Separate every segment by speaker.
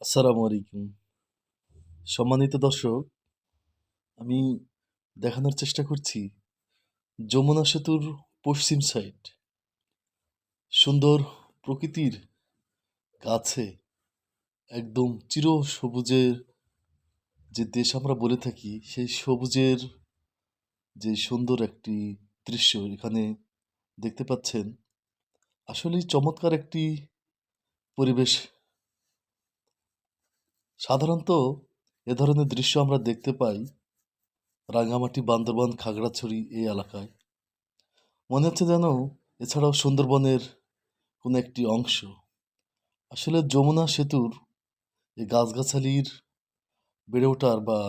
Speaker 1: আসসালামু আলাইকুম। সম্মানিত দর্শক, আমি দেখানোর চেষ্টা করছি যমুনা সেতুর পশ্চিম সাইড। সুন্দর প্রকৃতির কাছে একদম চিরসবুজের যে দেশ আমরা বলে থাকি, সেই সবুজের যে সুন্দর একটি দৃশ্য এখানে দেখতে পাচ্ছেন। আসলেই চমৎকার একটি পরিবেশ। সাধারণত এ ধরনের দৃশ্য আমরা দেখতে পাই রাঙ্গামাটি, বান্দরবান, খাগড়াছড়ি এই এলাকায়। মনে হচ্ছে যেন এছাড়াও সুন্দরবনের কোনো একটি অংশ। আসলে যমুনা সেতুর এই গাছগাছালির বেড়ে ওঠার বা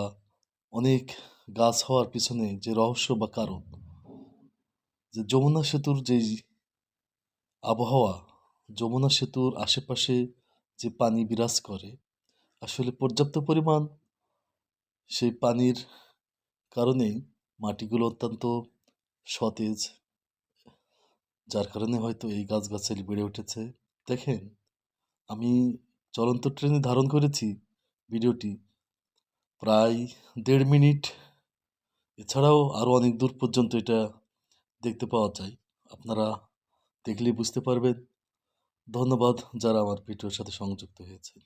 Speaker 1: অনেক গাছ হওয়ার পিছনে যে রহস্য বা কারণ, যে যমুনা সেতুর যেই আবহাওয়া, যমুনা সেতুর আশেপাশে যে পানি বিরাজ করে, আসলে পর্যাপ্ত পরিমাণ সেই পানির কারণেই মাটিগুলো অত্যন্ত সতেজ, যার কারণে হয়তো এই গাছগাছালি বেড়ে উঠেছে। দেখেন, আমি চলন্ত ট্রেনে ধারণ করেছি ভিডিওটি প্রায় ১.৫ মিনিট। এছাড়াও আরও অনেক দূর পর্যন্ত এটা দেখতে পাওয়া যায়। আপনারা দেখলেই বুঝতে পারবেন। ধন্যবাদ যারা আমার ভিডিওর সাথে সংযুক্ত হয়েছে।